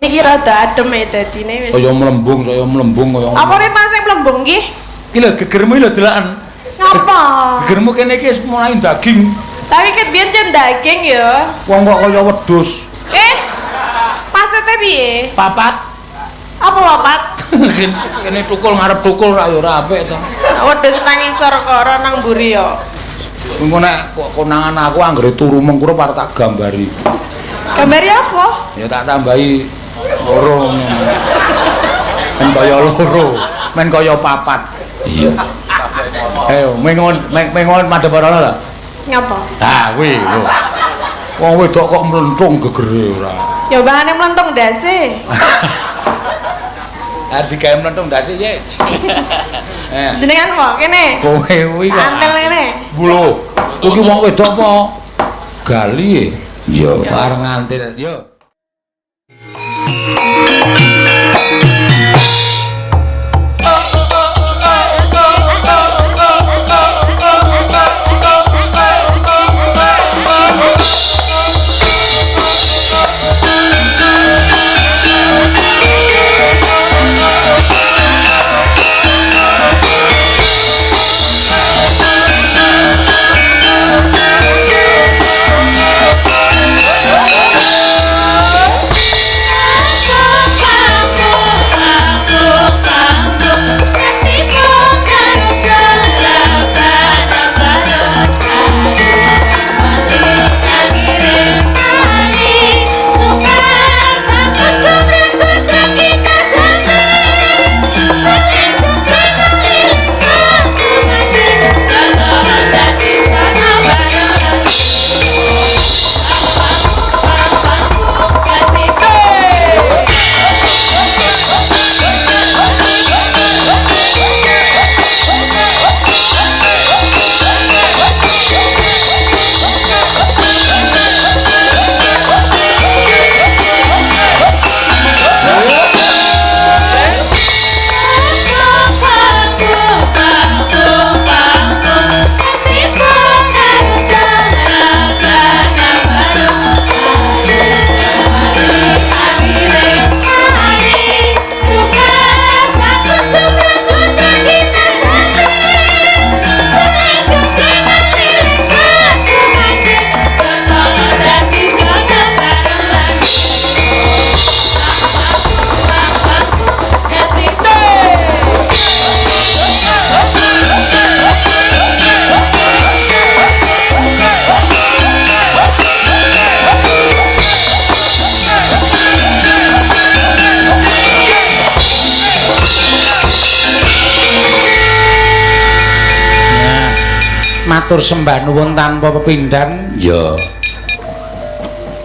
Iki rada adem e dadine wis. Saya melembung kaya. Apa nek Mas sing melembung ki? Iki lho gegermu lho delakan. Ngapa? Gegermu kene iki wis mulai daging. Tapi ket biyen jan daging ya. Wong kok kaya wedhus. Maksudnya piye? Papat. Apa papat? Kene tukul ngarep tukul ra ya ora apik to. Wedhus nang isor kok ora nang mburi ya. Engko nek konangan aku anggere turu mengkuro parek tak gambari. Gambari apa? Ya tak tambahi loro. Men kaya loro, men kaya papat. Iya. Ayo, mengon madhep ora ta? Ngapa? Ah, kuwi lho. Wong wedok kok mlentung gegere ora. Ya bahane mlentung ndase. Arep digawe mlentung ndase ye. Jenengan kok kene? Kowe kuwi kok. Antel kene. Bulo. Kuwi wong wedok apa? Gali. Yo, arep ngantil. Yo. Matur sembah nuwun tanpa pepindhan. Ya.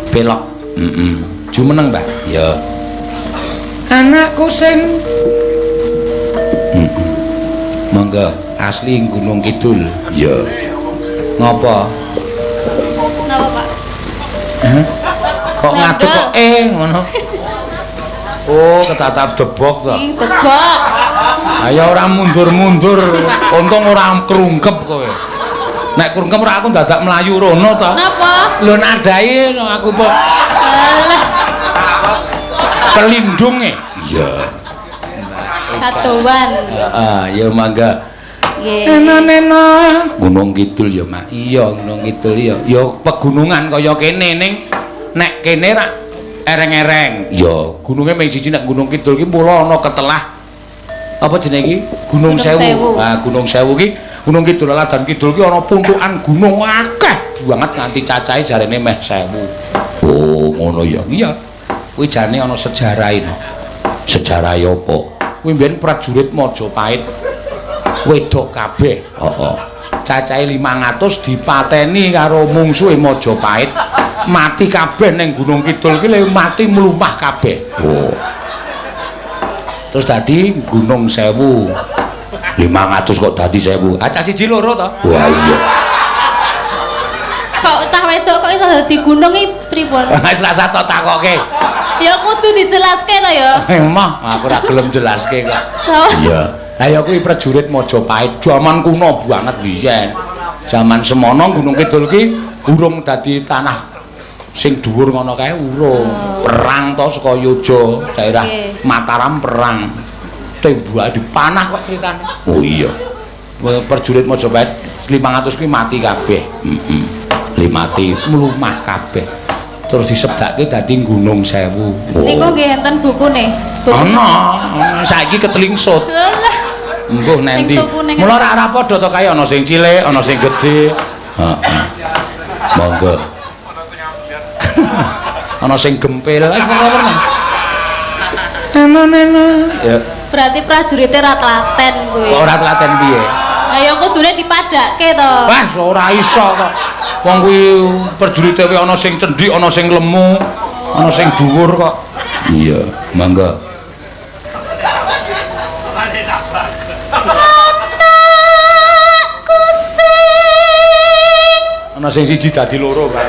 Belok. Jumeneng, Mbah. Ya. Anakku sing monggo asli Gunung Kidul. Ya. Ngopo? Napa, Pak? Kok ngadeg kok ngono. Oh, ketatap debok to. Debok. Ayo ora mundur-mundur. Untung ora krungkep kowe. Nek krungkep ora aku dadak mlayu rono to. Napa? Lho nadai aku kok. Alah. Pelindung e. Iya. Katuan. Heeh, ya mangga. Nggih. Nena Gunung Kidul ya, Mak. Iya, Gunung Kidul ya. Ya pegunungan kaya kene ning nek kene ra ereng-ereng. Ya, gununge mung siji nek Gunung Kidul ki mula ana ketelah apa jenenge iki? Gunung Sewu. Ah, Gunung Sewu ki Gunung Kidul lan Kidul ki ana puntukan gunung akeh banget nganti cacahe jarene meh 1000. Oh, ngono ya. Iya. Kuwi jane ana sejarahe. Sejarah apa? Kuwi mbiyen prajurit Majapahit wedok kabeh. Heeh. Cacahe 500 dipateni karo mungsuhe Majapahit. Mati kabeh ning Gunung Kidul ki mati mlumpah kabeh. Oh. Terus dadi Gunung Sewu. 500 kok dadi 1000. Acah siji loro to? Wah iya. Kok cah wedok kok iso dadi gunung iki pripun? Wis lah sato takoke. Ya kudu dijelaske to ya. Emah aku ora gelem jelaske kok. Iya. Lah ya kuwi prajurit Majapahit jaman kuno banget biyen. Jaman semono Gunung Kidul ki urung dadi tanah sing dhuwur ngono kae urung. Perang to saka Yojo, daerah Mataram perang. Tembak dipanah kok ceritane. Oh iya. Prajurit Majapahit 500 kuwi mati kabeh. Mati mlumah kabeh. Terus disebakke dadi Gunung Sewu. Niku nggih enten bukune. Ana, saiki ketelingsut. Engko nanti. Mula ora padha to kae ana sing cilik, ana sing gedhe. Heeh. Monggo. Ana sing gempil. Ya. Berarti prajuritnya ra telaten kuwi. Ora telaten piye? Ayo kudune dipadhakke to. Wah, ora iso kok. Wong kuwi prajurite kuwi ana sing cendhik, ana sing lemu, ana sing dhuwur kok. Iya, monggo. Ana sing siji dadi loro, Pak.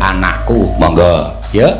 Anakku, monggo, ya.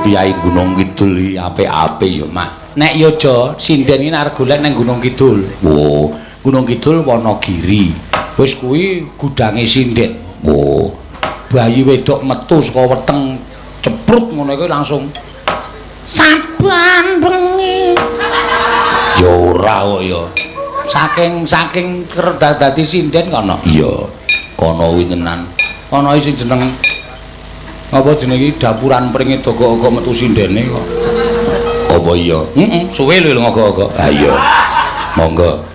Piyai Gunung Kidul apik-apik ya, Mak. Nek Yojo sinden iki arep golek nang Gunung Kidul. Oh, Gunung Kidul Wonogiri. Wis kuwi gudange sinden. Oh. Bayi wedok metu saka weteng ceprut ngono iku langsung saban bengi. Ya ora kok ya. Saking dadi sinden kono. Iya. Kono kuwi tenan. Ana sing jeneng apa jenenge dapuran pringe daga-daga metu sindene kok. Apa iya? Heeh, suwe lho ngogo-ogo. Ha iya. Monggo.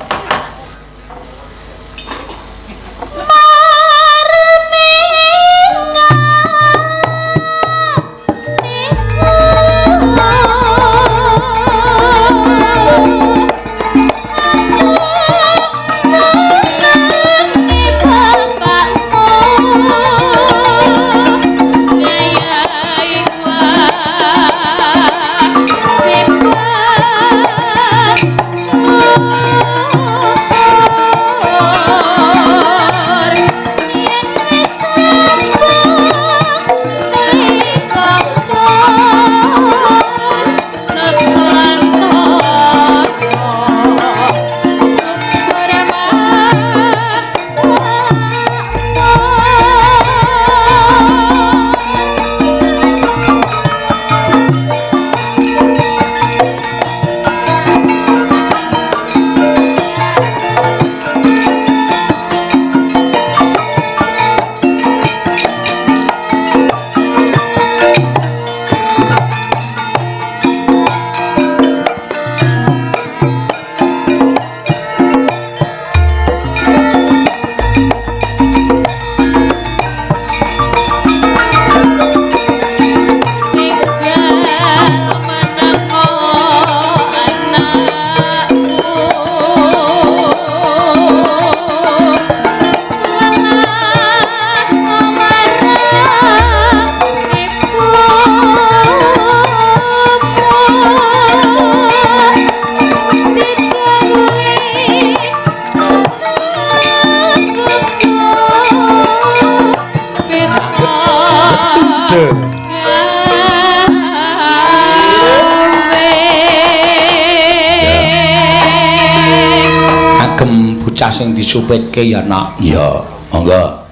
bocah sing disupitke ya nak. Ya, monggo.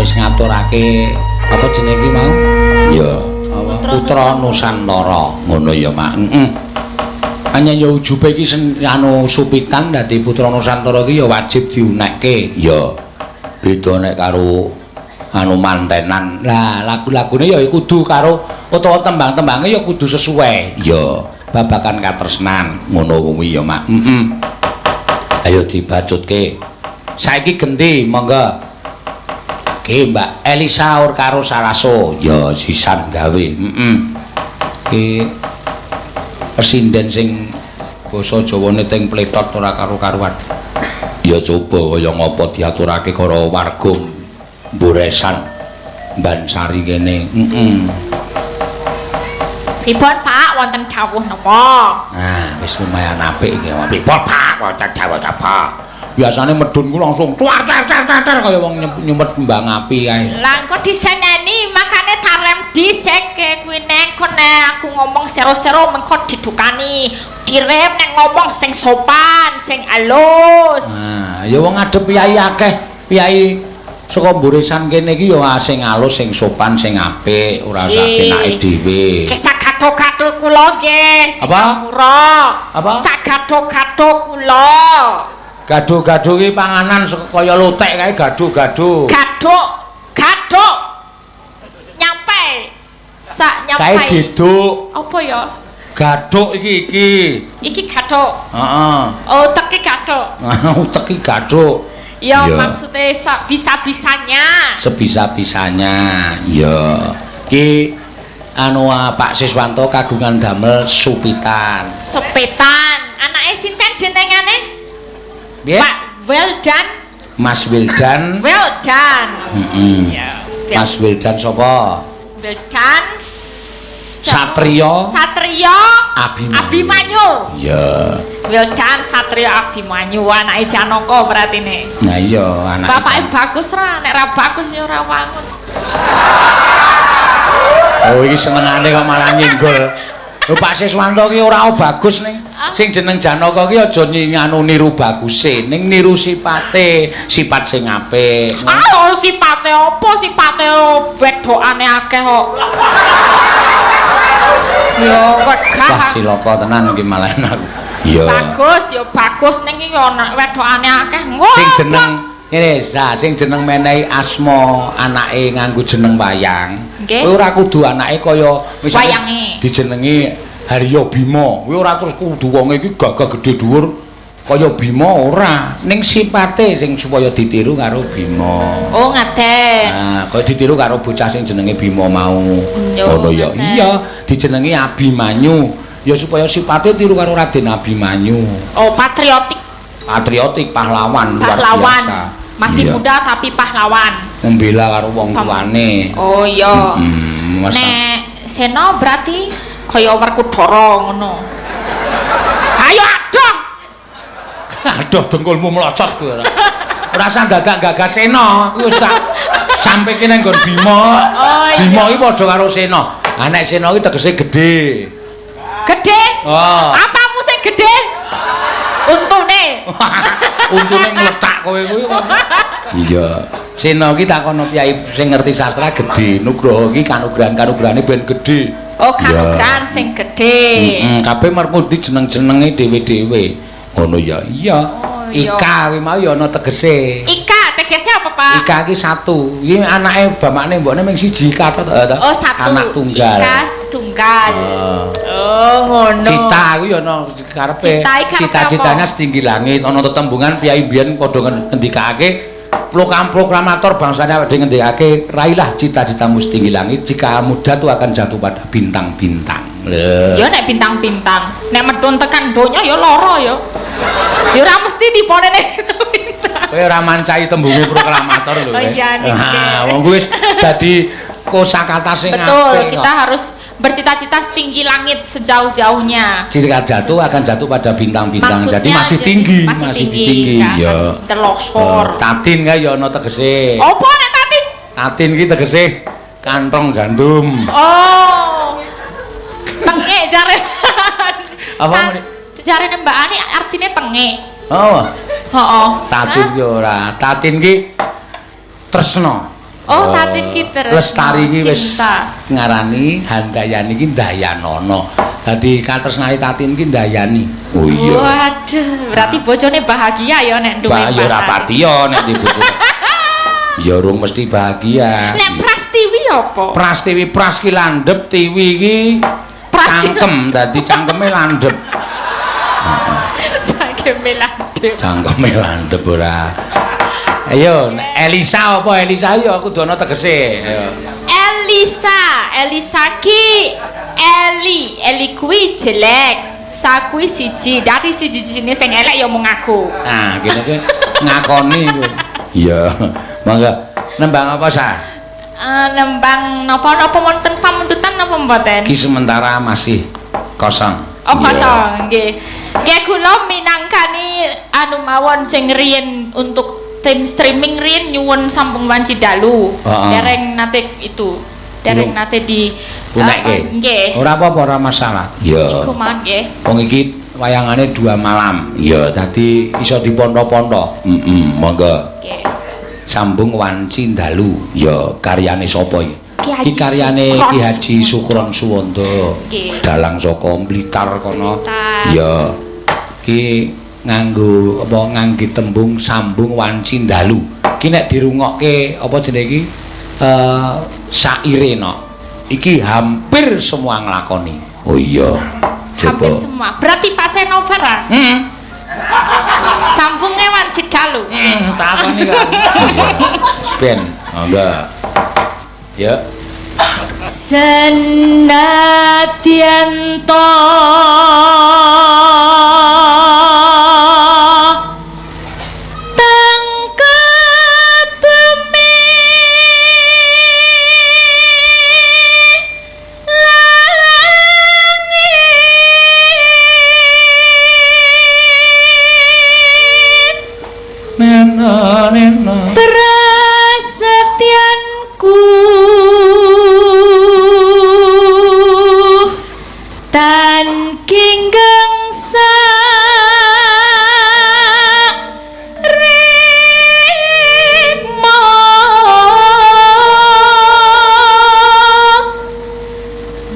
Wis ngaturake apa jenenge iki mau? Ya, Putra Nusantara. Ngono ya, Mak. Heeh. Hanya ya ujube iki anu supitan dadi Putra Nusantara iki ya wajib diunekke. Ya. Beda nek karo anu mantenan. Lah, lagu-lagune ya kudu karo utawa tembang-tembange ya kudu sesuai. Ya, babakan katresnan. Ngono kuwi ya, Mak. Heeh. Ayo dibacutke. Saiki genti, monggo. Ki Mbak Elisa ur karo Saraso ya sisan gawe. Ki presiden sing basa Jawane teng pletot ora karo-karuan. Ya coba kaya ngapa diaturake karo warga Mburesan Bansari kene. Pripun Pak wonten dawuh napa? Nah, wis lumayan apik iki. Pripun Pak wonten dawuh apa? Biasane medun ku langsung tuar-tar kaya wong nyumet kembang api kae. Lah engko diseneni makane tarem dhisik kuwi nek aku ngomong sero-sero mengko didukani. Direm nek ngomong sing sopan, sing alus. Nah, ya wong ngadep piyai akeh. Piyai saka Mburesan kene iki ya sing alus, sing sopan, sing apik, ora usah penake dhewe. Kesak gato-gato kula nggih. Apa? Apa? Sak gato-gato kula. Gado-gado ki panganan kaya lotek kae gado-gado. Gaduk. Nyampe. Sak nyampe. Kae geduk. Apa ya? Gaduk iki. Iki gaduk. Heeh. Oh, teki gaduk. Utek iki gaduk. Ya, maksudnya sak bisa-bisanya. Sebisa-bisanya. Ya. Ki anu Pak Siswanto kagungan damel supitan. Supitan. Anake sinten jenengane? Nggih. Pak Wildan. Mas Wildan. Wildan. Ya. Mas Wildan sapa? Wildan Satrio Abimanyu. Ya. Wildan Satrio Abimanyu anake Janaka berarti ne. Nah iya anake. Bapake bagus ra, nek ra bagus ya ora wangun. Oh iki senengane kok malah nyenggol. Lho Pak Siswanto ki ora bagus ning. Sing jeneng Janaka ki aja nyanu niru baguse, ning niru sifate, sifat sing apik. Ah, sifate apa? Sifate wedokane akeh kok. Yo wegah. Wah cilaka tenan iki malah aku. Iya. Bagus ning iki ana wedokane akeh. Sing jeneng ngene, sing jeneng menehi asma anake nganggo jeneng wayang. Kuwi ora kudu anake kaya wayange. Dijenengi Harya Bima. Kuwi ora terus kudu wong iki gagah gedhe dhuwur kaya Bima ora. Ning sipate sing supaya ditiru karo Bima. Oh, ngaten. Nah, kaya ditiru karo bocah sing jenenge Bima mau. Ngono ya. Iya, dijenengi Abimanyu. Ya supaya sipate tiru karo Raden Abimanyu. Oh, patriotik. Patriotik, pahlawan, luar biasa. Masih muda tapi pahlawan. Membela karo wong tuane. Oh iya. Nek Sena berarti kaya Werkudara ngono. Ayo adoh. Adoh dengkulmu melocot kowe ora. Ora usah gagak-gagak Sena, kuwi wis tak sampe kene nggon Bima. Oh, iya. Bima iki padha karo Sena. Ah nek Sena iki tegese gedhe. Gedhe? Oh. Apamu sing gedhe? Untune. Untune meletak kowe kuwi. Iya. Sena iki takono piyai sing ngerti sastra gedhe, Nugroho iki kanugrahan-kanugrahane ben gedhe. Oh, kanugrahan sing gedhe. Kabeh merpudi jeneng-jenenge dhewe-dhewe. Ngono ya. Iya. iya. Ika kuwi mau ya ana tegese. Ika tegese apa, Pak? Ika iki satu. Iki anake bapakne mbokne mung siji Ika to. Oh, satu. Anak tunggal. Ika tunggal. Oh, ngono. Cita kuwi ana karepe. Cita-citanya setinggi langit. Ana tetembungan piyai biyen padha ngendikake proklamator bangsane awake dhewe ngendikake railah cita-citamu setinggi langit jika muda tuh akan jatuh pada bintang-bintang. Lho. Ya nek bintang-bintang, nek medun tekan donya ya lara ya. Ya ora mesti dipone nek bintang. Kowe ora mancai tembunge proklamator lho. Oh iya nih. Wong kuwi wis dadi kosakata sing apik. Betul, kita harus bercita-cita setinggi langit sejauh-jauhnya. Jika jatuh akan jatuh pada bintang-bintang. Maksudnya, Jadi masih tinggi, masih tinggi. Ya. Terlosor. Tatin kae ya ana tegese. Apa nek tatin? Tatin ki tegese kantong gandum. Oh. Tenge jare. Apa Jarene Mbak Ani artine tenge. Oh. Heeh. Tatin ki ora. Tatin ki tresna. Oh, tatin ki terus. Lestari ki wis cinta. ngarani Handayani ki Dayanono. Dadi katresnane Tatin ki Dayani. Oh iya. Waduh, berarti bojone bahagia ya nek duwe. Ya ora pati ya nek di bojone. Ya urung mesti bahagia. Nek Prastiwi apa? Prastiwi pras ki landhep, tiwi ki cangkem, dadi cangkeme landhep. Cangkeme landhep. Cangkeme landhep ora. Ayo, Elisa apa Elisa yo kudu ana tegese. Ayo. Elisa ki Eli kuwi jelek. Sa kuwi siji, dari siji-sijine sing elek ya mung aku. Nah, kene ki ngakoni kuwi. Iya. Mangga nembang apa sa? Nembang napa-napa wonten pamundutan napa mboten? Ki sementara masih kosong. Oh, kosong nggih. Nggih kula minangkani anu mawon sing riyen untuk tim streaming riyen nyuwun sambung wanci dalu. Dereng nate itu. Dereng nate di punekke. Nggih. Ora apa-apa, ora masalah. Ya. Iku mawon nggih. Wong iki wayangane 2 malam. Ya, dadi iso diponto-ponto. Monggo. Nggih. Sambung wanci dalu. Ya, karyane sapa iki? Iki karyane Ki Haji Sukron Suwondo. Dalang saka Blitar kono. Ya. Ki nganggo apa ngangge tembung sambung wanci dalu. Ki nek dirungokke apa jenenge iki saire no. Iki hampir semua nglakoni. Oh iya. Hampir semua. Berarti Pak Senover. Sambungnya wanci dalu. Takoni kan. Ben, enggak. Ya. Senadyan to prasetyanku tan kinggeng sa rikmo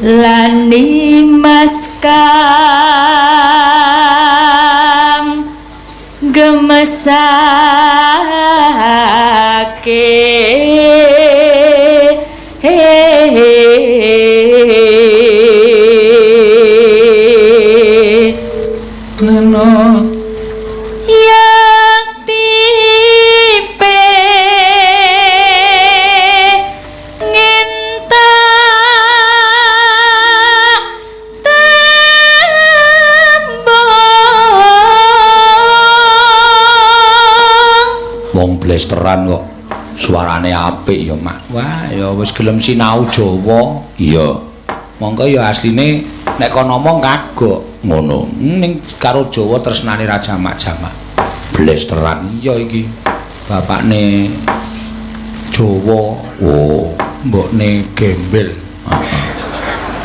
lan dimas kang gemesake Neno yang tipe ngentak tembong wong blesteran kok suarane apik ya Mak. Wah, ya wis gelem sinau Jawa. Iya. Monggo ya asline nek kon ngomong kagok ngono. Ning karo Jawa tresnane ra jamak-jamak. Blesteran iya iki. Bapakne Jawa. Oh, mbokne gembel.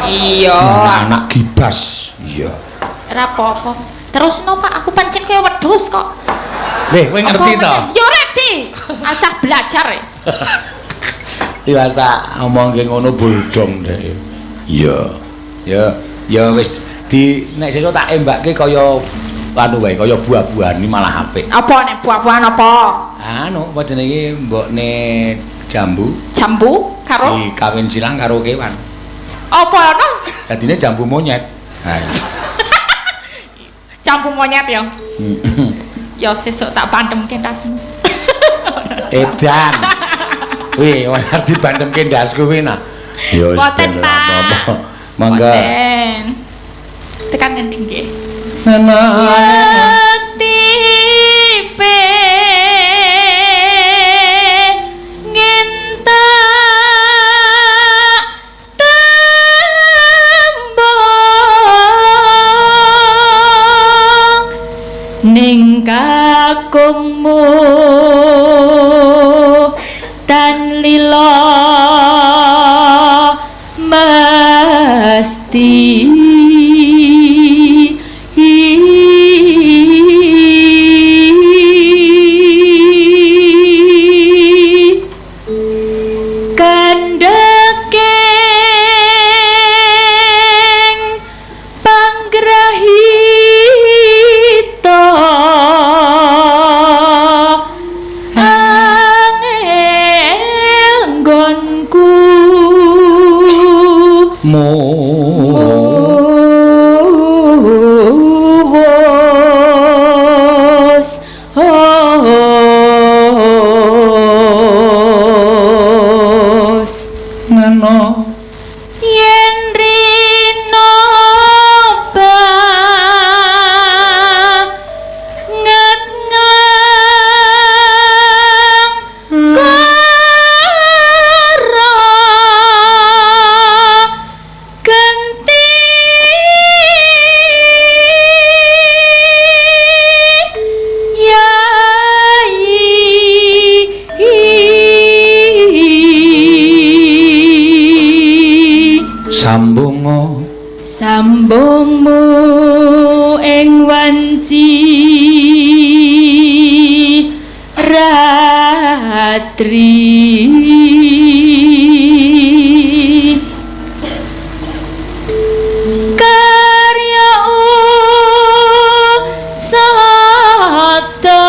iya Anak gibas. Iya. ora apa-apa terus no Pak aku pancen kaya wedhus kok. Leh, kowe ngerti to? Yo ngerti. Acah belajar ya. Iya tak omongke ngono bodong deh. Iya. Ya, ya wis di nek sesuk tak embake kaya anu wae kaya buah-buahan iki malah apik. Apa nek buah-buahan apa? Anu apa jenenge iki mbokne jambu. Jambu karo Dikawin silang karo kewan. apa ono? Dadine jambu monyet. Ha. Jambu monyet ya. Ya sesuk tak pandemke tasmu. Edan. Wih, ora dibandemke ndasku kuwi nah. Ya Boten, Pak. Mangga. Boten. Tekan ngendi nggih? Tipe ngentak tembong ning kakungmu tan lila mesti kandekeng panggrahita angel nggonku Neno yen rino banget karo genti sambungo sambungmu ing wanci ratri karya usata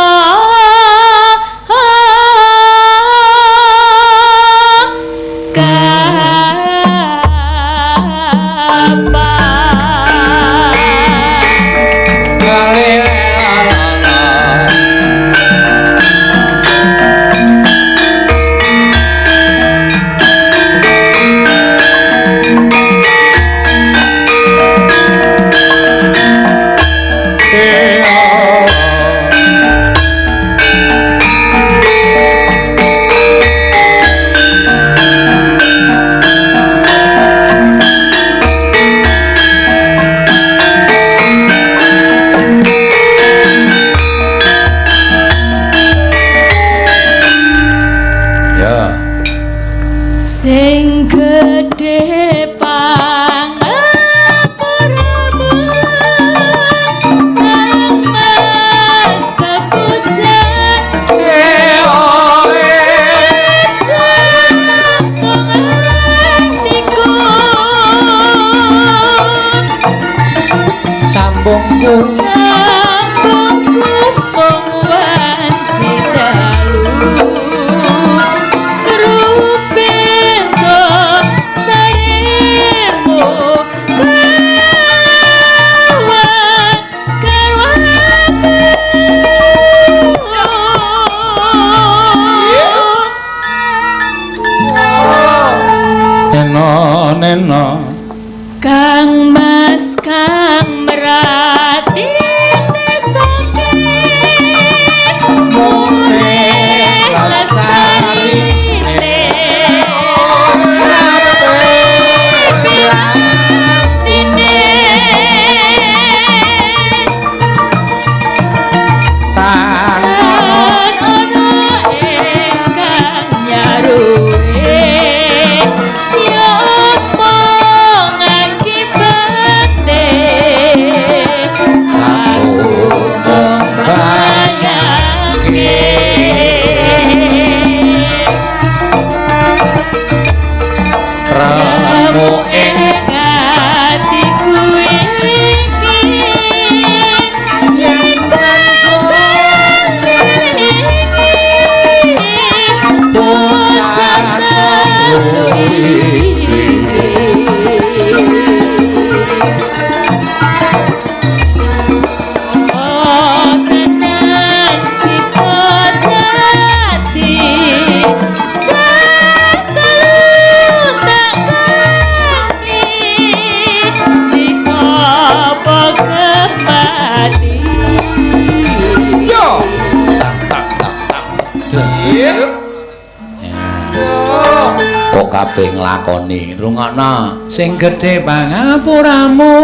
kabeh nglakoni. Rungokno sing gedhe pangapuramu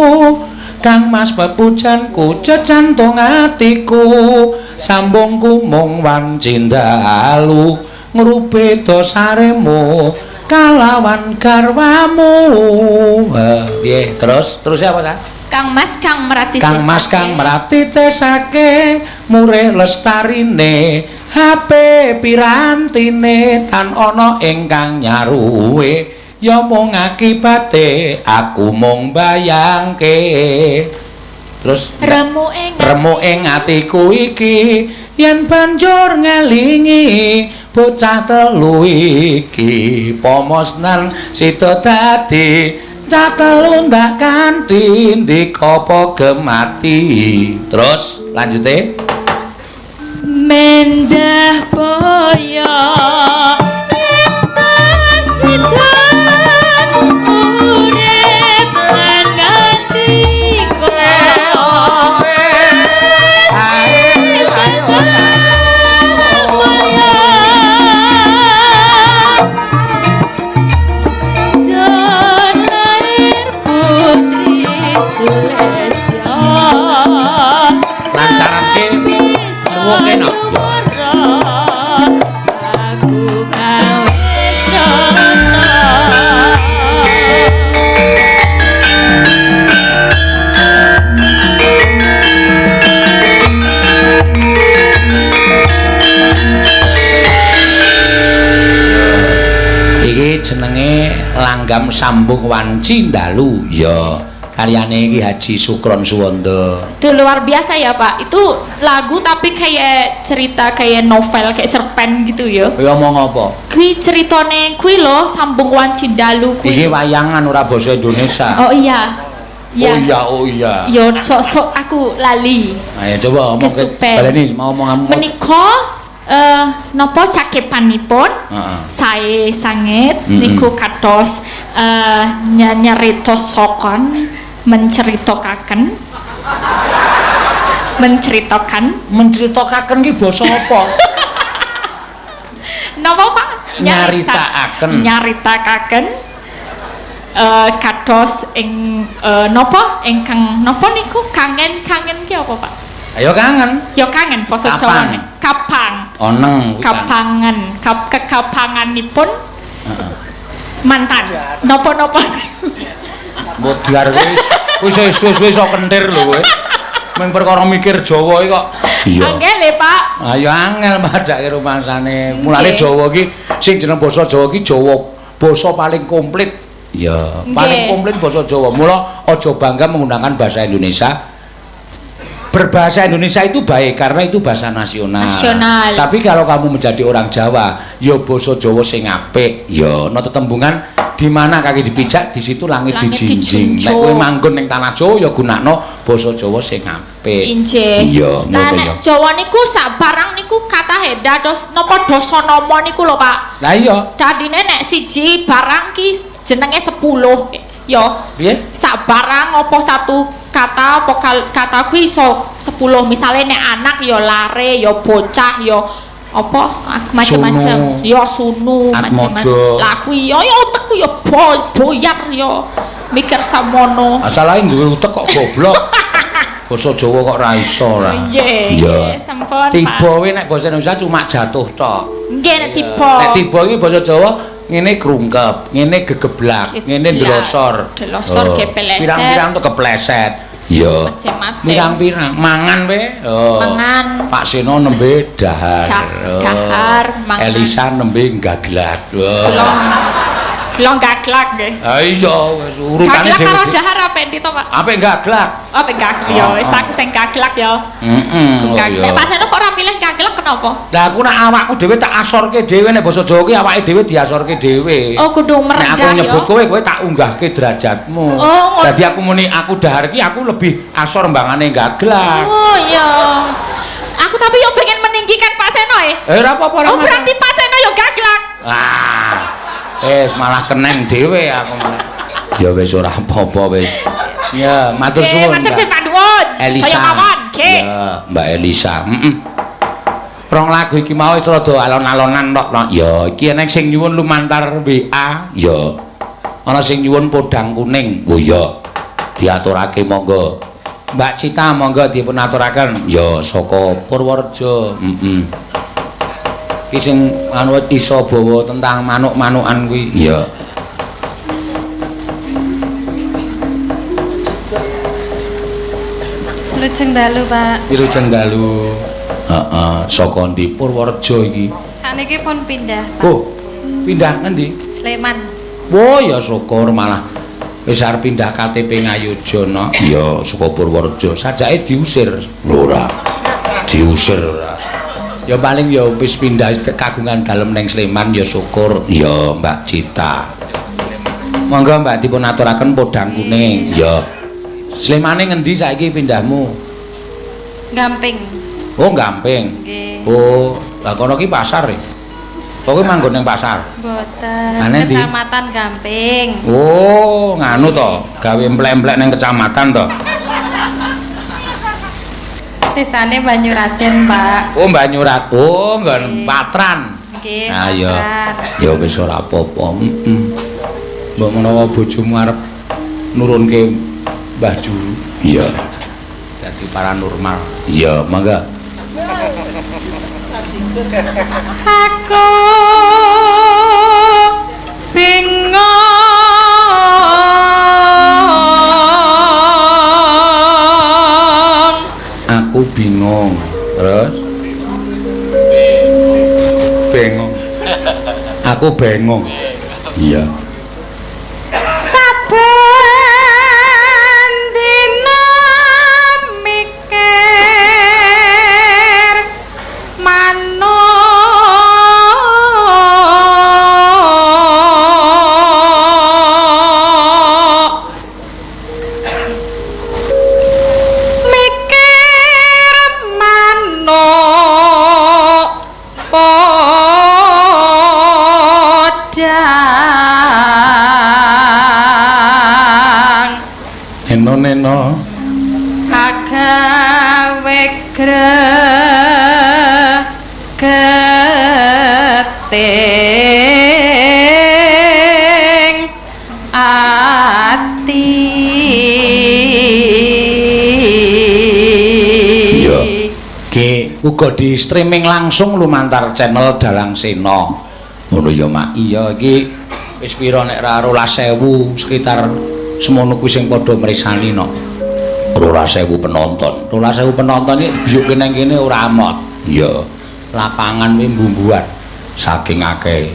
Kang Mas pepujanku jejantung atiku sambungku mung wancindalu ngrupe dosaremu kalawan garwamu. Piye terus apa kan? Kang Mas Kang Merati tesake murih lestarine HP pirantine tan ana ingkang nyaruwe ya mung akibate aku mung bayangke. Terus remu ing atiku iki yen banjur ngelingi bocah telu iki pomosnan sida dadi cah telu ndak kanthi ndika gemati. Terus lanjute mendah boyo jenenge Langgam Sambung Wanci Ndalu ya karyane iki Haji Sukron Suwanda. Itu luar biasa ya Pak, itu lagu tapi kayak cerita kayak novel kayak cerpen gitu ya. Ya omong apa? Kuwi ceritane kuwi lho Sambung Wanci Ndalu kuwi. Iki wayangan ora basa Indonesia. Oh iya. Ya. Oh iya. Yo sok aku lali. Ayo coba omong baleni mau ngomong. Menika napa cakepanipun sae sanget niku kados nyeritosaken menceritakan ki basa apa? Napa Pak? Nyaritaken kados ing napa ingkang napa niku kangen ki apa Pak? Ayo kangen. Ya kangen basa Jawane. Kapang. Oneng. Kapangan. Kekapanganipun. Mantan. Napa-napa. Mbok diar wis suwe-suwe sok kentir lho kowe. Mung perkara mikir Jawa iki kok. Iya. Angel le, Pak. Ayo angel madake rumasane. Mulane Jawa iki sing jeneng basa Jawa iki Jawa basa paling komplit. Ya, paling komplit basa Jawa. Mula aja bangga menggunakan bahasa Indonesia. Berbahasa Indonesia itu baik karena itu bahasa nasional. Tapi kalau kamu menjadi orang Jawa, ya basa Jawa sing apik. Ya ana tetembungan di mana kaki dipijak di situ langit dijinjing. Nek kowe manggon ning tanah Jawa ya gunakno basa Jawa sing apik. Injih. Iya, ngono ya. Nek Jawa niku sak barang niku katahe dados napa dasanama niku lho, Pak. Lah iya. Dadine nek siji barang ki jenenge 10. Ya. Piye? Sak barang apa satu kata apa kata kuwi iso 10. Misale nek anak ya lare, ya bocah, ya apa macam-macam. Ya sunu, macam-macam. Lah kuwi ya utekku ya boyar ya mikir samono. Asalahe duwe utek kok goblok. Basa Jawa kok ra iso ra. Nggih, sampun. Tiba kuwi nek basa Indonesia cuma jatuh tok. Nggih nek tiba. Nek tiba iki basa Jawa ngene krungkep, ngene gegeblak, ngene ndelosor. Delosor kepeleset. Pirang-pirang tuh kepleset. Ya. Macem-macem. Pirang-pirang mangan we. Mangan. Pak Seno nembe dahar. Dahar, mangan. Elisa nembe gaglak. Belum gaglak nggih. Ha iya wis urutane dhewe. Gaglak karo dahar apa ndi to, Pak? Apa gaglak? Apa gaglak ya wis aku sing gaglak ya. Gaglak. Pak Seno kok ora milih gaglak kenapa? Lah aku nek awakku dhewe tak asorke dhewe nek basa Jawa ki awake dhewe diasorke dhewe. Oh kudu merendah ya. Nek aku nyebut kowe tak unggahke derajatmu. Dadi aku muni aku dahar ki aku lebih asor mbangane gaglak. Oh iya. Aku tapi yo pengen meninggikan Pak Seno ora apa-apa ora. Oh berarti Pak Seno yo gaglak. Malah keneng dhewe aku malah. Ya wis ora apa-apa wis. Ya, matur suwun. Matur suwun Pak Duwun. Elisa. Kaya mawon, nggih. Ya, Mbak Elisa. Rong lagu iki mau wis rada alon-alonan tok. Ya, iki enek sing nyuwun lumantar WA. Ya. Ana sing nyuwun podang kuning. Oh ya. Diaturake monggo. Mbak Cita monggo dipun aturaken. Ya, saka Purworejo. Iki sing anu iso bawa tentang manuk-manukan kuwi. Ya. Wilujeng dalu, Pak. Wilujeng dalu. Saka ndi Purworejo iki? Sakniki pun pindah, Pak. Oh, pindah ngendi? Sleman. Oh, ya syukur malah wis arep pindah KTP Ngayojana. Ya, saka Purworejo. Sajake diusir. Ora. Diusir ora. Ya paling ya wis pindah kagungan dalem ning Sleman ya syukur. Ya, Mbak Cita. Monggo Mbak dipun aturaken podang kuning. Ya. Slemane ngendi saiki pindahmu? Gamping. Oh, Gamping. Nggih. Oh, lah kono ki pasar e. Kowe manggon ning pasar? Mboten. Ane ndi? Kecamatan Gamping. Oh, nganu to, gawe emplek-emplek ning kecamatan to. Desane Banyuraden, Pak. Oh, Banyurat. Oh, nggon Patran. Nggih. Nah, ya. Patran. Ya wis ora apa-apa. Mbok menawa bojomu arep nurunke Mbah Juru. Iya. Dadi paranormal. Iya, mangga. Aku bingung. Aku bingung. Terus? Bingung. Aku bingung. Iya. Saben dina mikir manuk, mikir manuk podang Neno-neno. agawe gregeting ati. Iya. Ki uga di streaming langsung lumantar channel Dalang Sena. Ngono ya, Mak. Iya, iki wis pira nek ra 12.000 sekitar semono kuwi sing padha mresani no. 12.000 penonton. 12.000 penonton iki biyuke nang kene ora amot. Iya. Lapangan kuwi mbumbuan. Saking akeh.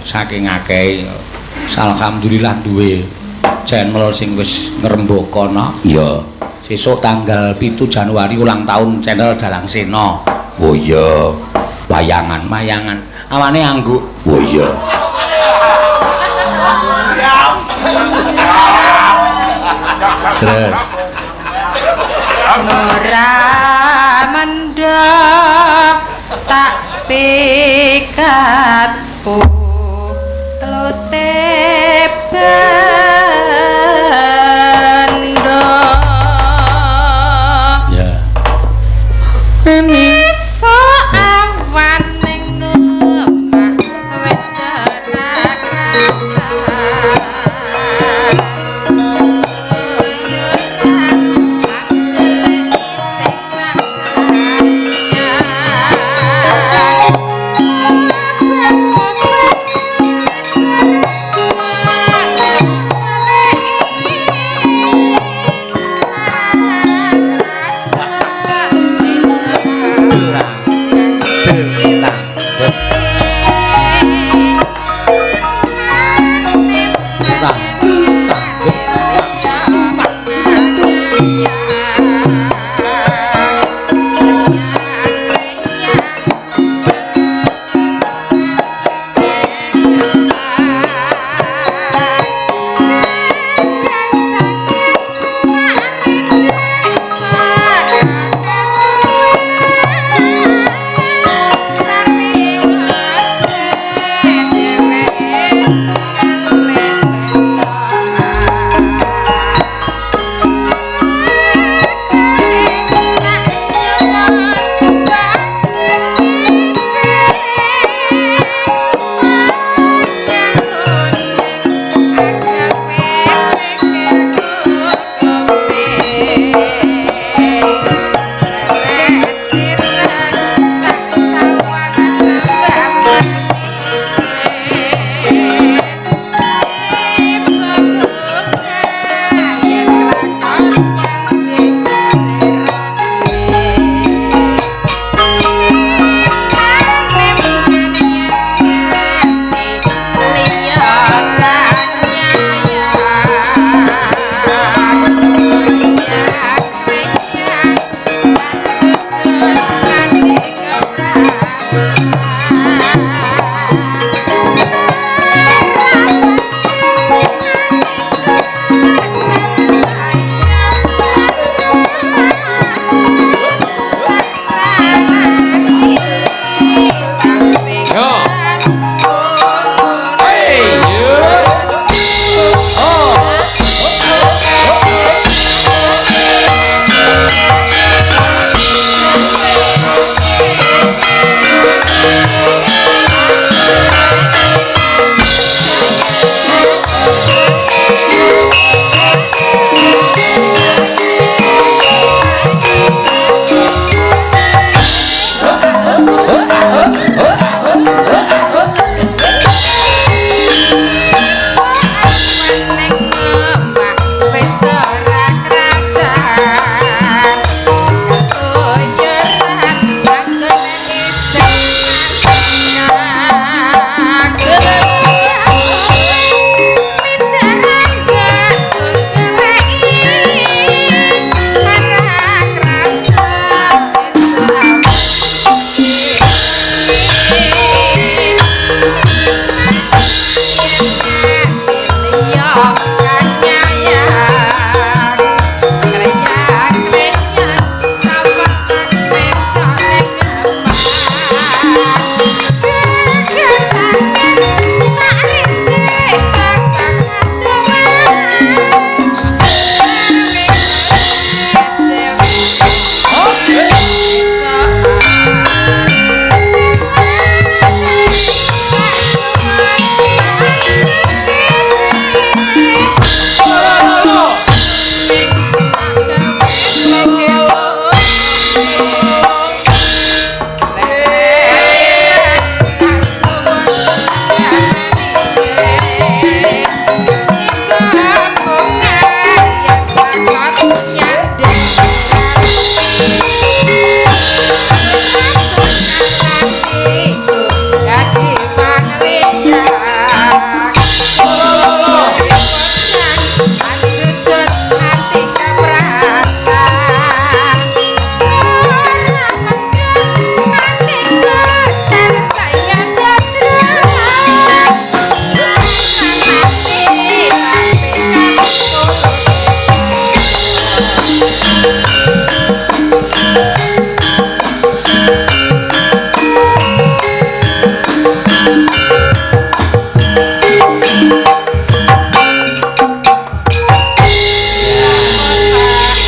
Alhamdulillah duwe channel sing wis ngrembaka no. Iya. Sesuk tanggal 7 Januari ulang tahun channel Dalang Sena. Oh iya. Wayangan. Awane angguk. Oh iya. Terus Ora mendhok tak pikatku telute bendo. ya. Esok awan ning omah wis ora kasar.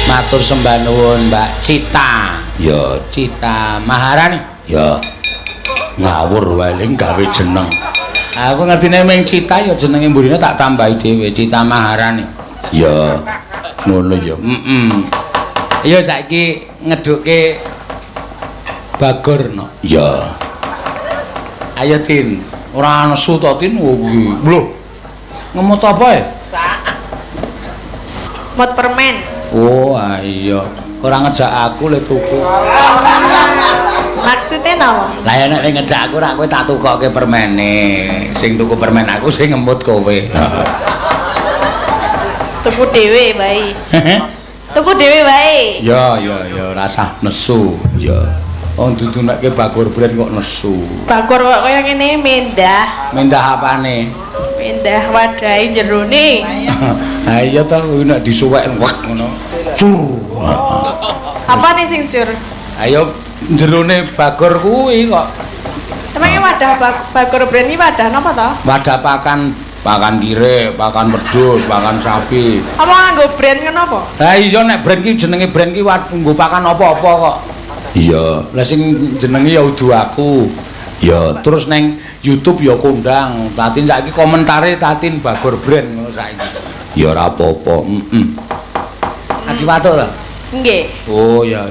Matur sembah nuwun Mbak Cita. Ya, Cita Maharani. Ya. Ngawur wae gawe jeneng. Aku ngertine ming Cita ya jenenge mburine tak tambahi dhewe Cita Maharani. Ya. Ngono ya. Ya saiki ngeduke Bagorna. Ya. Ayo Tin, ora nesu to Tin kuwi. Lho. Ngemot apa e? Mot permen. Oh, iya. Ora ngejak aku le tuku. Maksudnya napa? Lah ya nek ngejak aku ora kowe tak tukokke permene. Sing tuku permen aku sing ngemut kowe. Tuku dhewe bae. Tuku dhewe bae. Ya, rasa nesu. Ya. Wong dudu nekke Bagor Brand kok nesu. Bagor kok kaya ngene mendah. Mendah apane? Mendah wadahe jerone. Ha iya to nek disuwek wak ngono. Cur. Apa nih sing cur? Ayo jerone Bagor kuwi kok. Emangnya wadah Bagor Brand ini wadah napa to? Wadah pakan kire, pakan wedhus, pakan sapi. Apa nganggo brand ngono apa? Lah iya nek brand ki jenenge brand ki nggo pakan apa-apa kok. Iya, lah sing jenenge ya udu aku. Ya, terus neng YouTube ya kondang. Tatin saiki komentare Tatin Bagor Brand ngono saiki. Ya ora apa-apa, Adi watuk lho. Nggih. Oh ya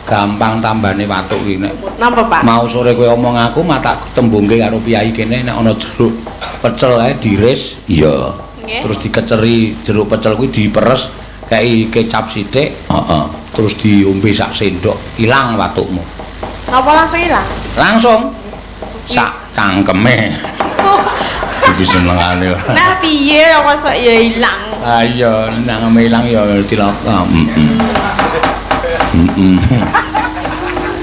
gampang tambane watuk iki nek. Napa, Pak? Mau sore kowe omong aku matak tembungke karo piyai kene nek ana jeruk pecel ae diris. Iya. Terus dikeceri jeruk pecel kuwi diperes kei kecap sithik. Heeh. Terus diombe sak sendok, ilang watukmu. Napa langsung ilang? Langsung sak cangkeme. Iki senengane. Nah piye kok masa ya ilang? Ah iya, nek ilang ya dilaka.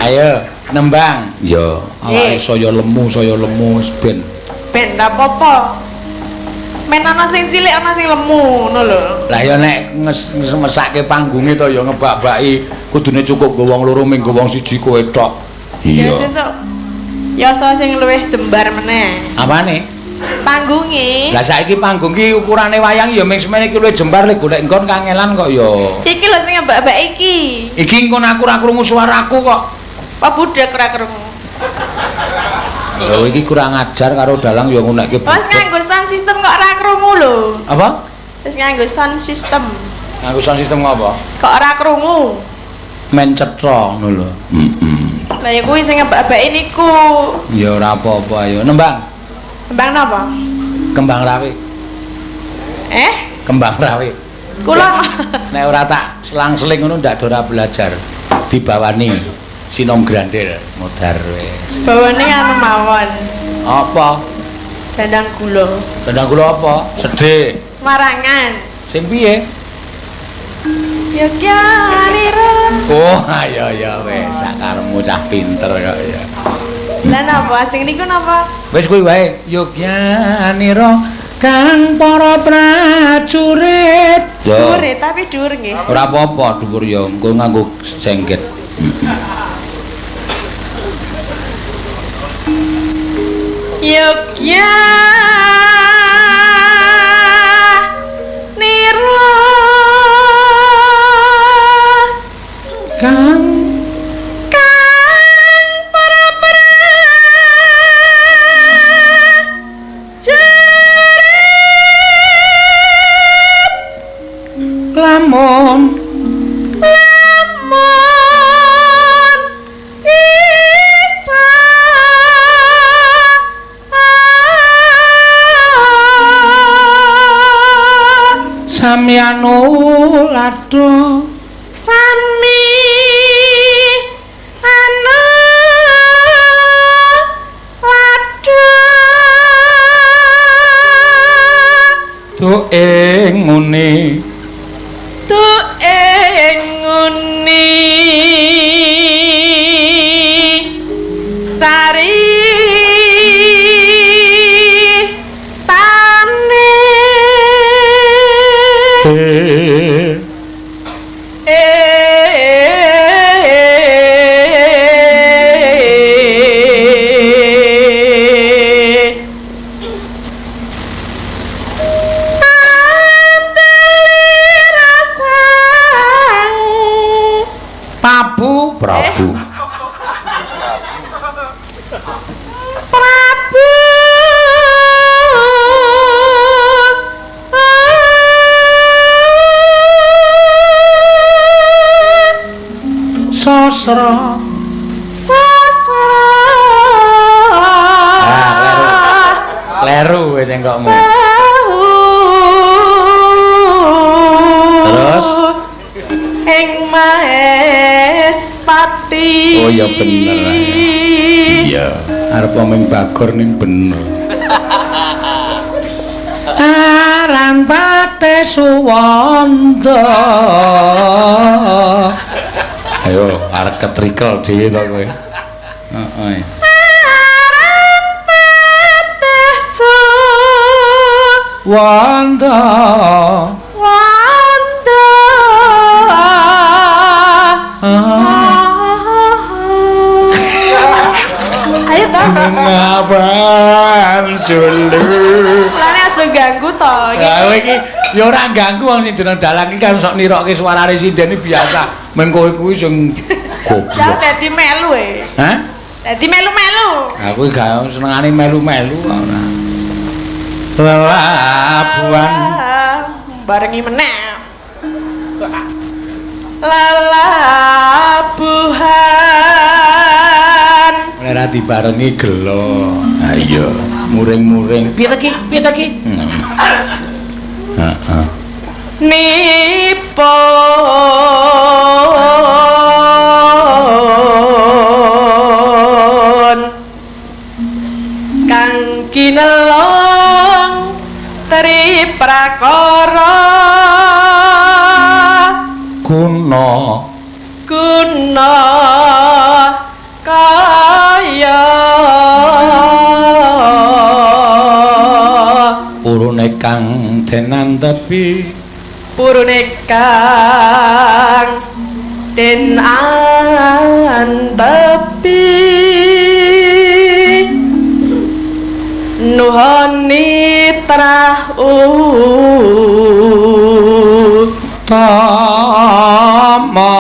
Ayo nembang. Ya, awake saya lemu ben. Ben ndak apa-apa. Men ana sing cilik ana sing lemu ngono lho. Lah ya nek ngesake panggunge to ya ngebak-baki kudune cukup go wong loro ming go wong siji kowe tok. Iya. Ya sesuk ya sing luwih jembar meneh. Apane? Panggunge. Lah saiki panggung ki ukurane wayang ya ming semene iki luwih jembar lek golek nggon kangelan kok ya. Iki lho sing ngebak-bak iki. Iki engko aku ora krungu suaraku kok. Pak budek ora krungu. Lho iki kurang ajar karo dalang ya ngunekke. Wes nganggo sound system kok ora krungu lho. Apa? Wes nganggo sound system. Nganggo sound system apa? Kok ora krungu? Men cetha ngono lho. Lah ya kuwi sing ngebak-bak niku. Ya ora apa-apa ayo nembang. Nembang napa? Kembang rawi. Kembang rawi. Kula nek ora tak selang-seling ngono ndak ora belajar. Dibawani Sinom Grandel modar wis. bawane anu mawon. Apa? Dandang gula. Dandang gula apa? Sedih. Semarangan. Sing piye? Yogyakarta. Oh, ayo ya wis sakaremu cah pinter kok ya. Lah napa sing niku napa? Wis kuwi wae. Yogyakarta kang para prajurit. Dhuwur tapi dhuwur nggih. Ora apa-apa dhuwur ya, engko nganggo jengket. Kang para prajurit lamun isa samyan ladha sami anu ladha tu ing ngene tu nguni cari tane. Prabu. Prabu. Sasra. Kleru wis engkokmu. Terus ing Mahespati. oh ya bener. Iya, arep omeng Bagor ning bener. Aran pate suwanda. Ayo arep ketrikel dhewe to kowe. Heeh. Wanda ayo toh ngapan julu lane aja ganggu to kowe iki ya ora ganggu wong sing jeneng dalang iki kan sok nirokke suarane sinden biasa men kowe kuwi sing goblok dadi melu hah dadi melu-melu aku gak senengane melu-melu ora lelabuhan barengi meneh lelabuhan ora dibarengi gelo ayo muring-muring piye ta ki heeh nipun kang kinelong tri prakara guna kaya purune kang denantepi den antepi nuhoni trah tama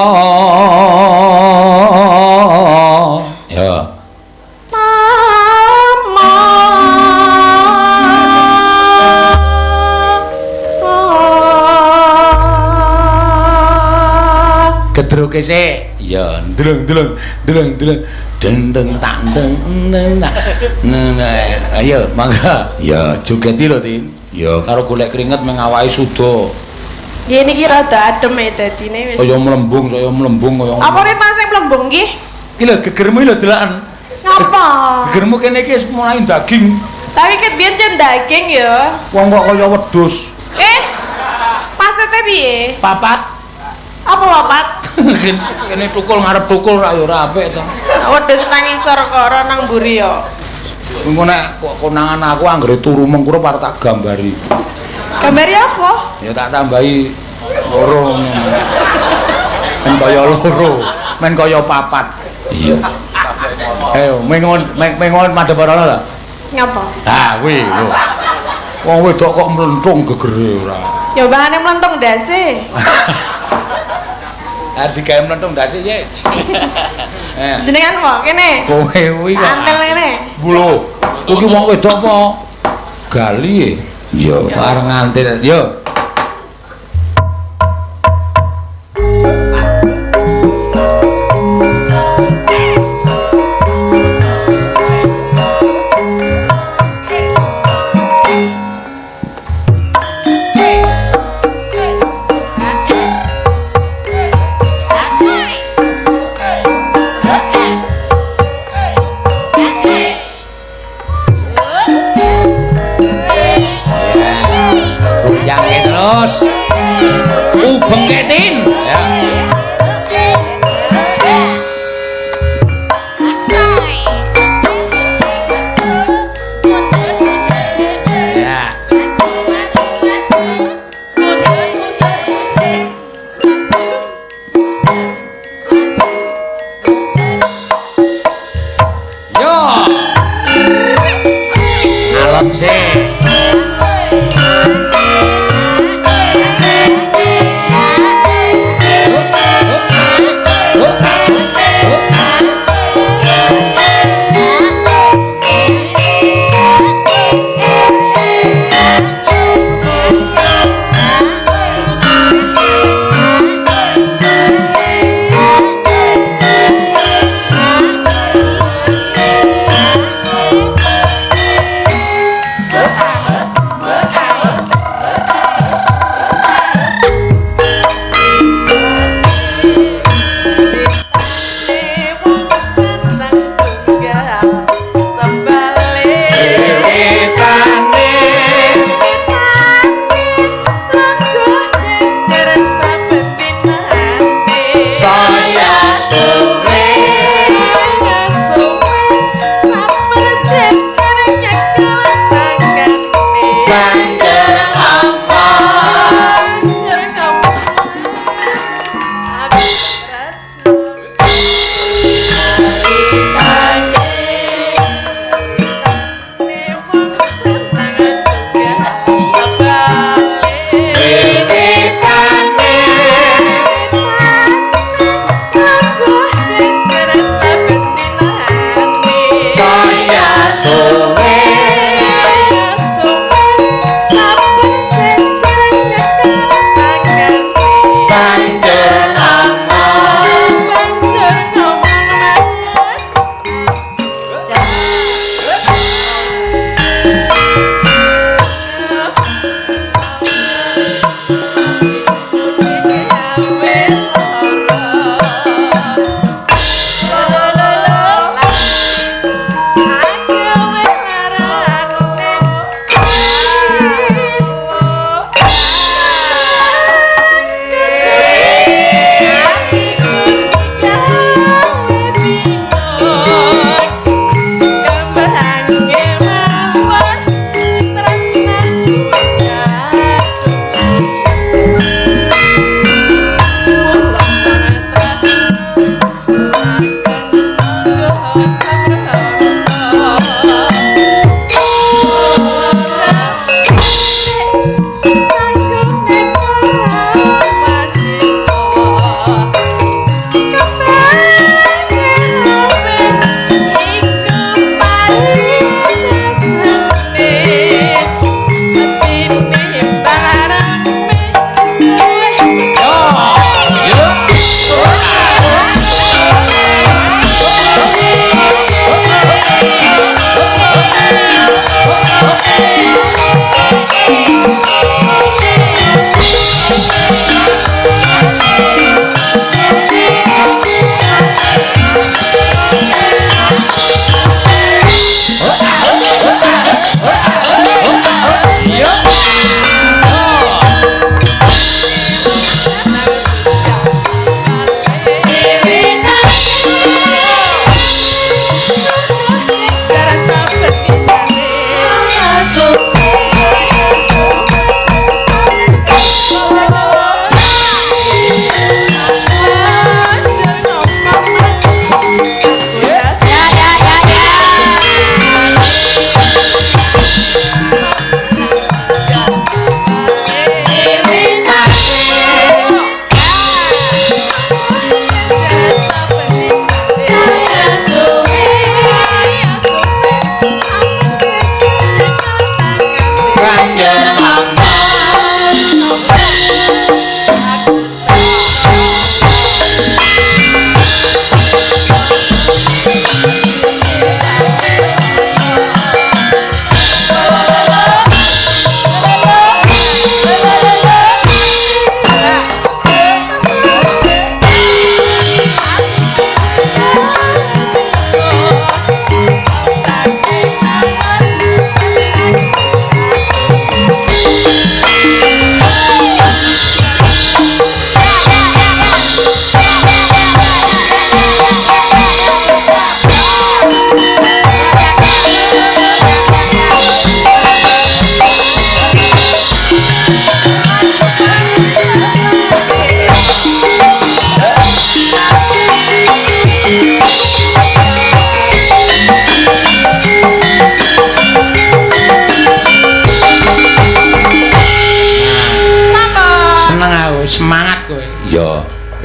ya mama gedruke sik ya ndeleng dendeng tandeng ayo mangga ya jogeti lho Tin ya karo golek keringet mengawai suda nggih niki rada adem dadine wis saya mlembung kaya apa rene sing mlembung nggih iki lho gegermu lho delakan ngapa gegermu kene iki mulai daging tapi ket biyen jan daging ya wong kok kaya wedhus maksudnya piye papat apa papat kene tukul ngarep tukul ra ya ora apik to wedhus nang isor kok ora nang mburi ya engko nek kok konangan aku anggere turu mengkuro parek tak gambari gambari apa ya tak tambahi loro men kaya loro men kaya papat iya ayo mengon madheparana ta ngapa ah kuwi lho wong wedok kok mlentung gegere ora ya bahane mlentung ndase arep digawe mlentung ndase ye jenengan kok kene kowe kuwi kok antel kene lho kuwi wong wedok apa gali yo areng ngantil yo yang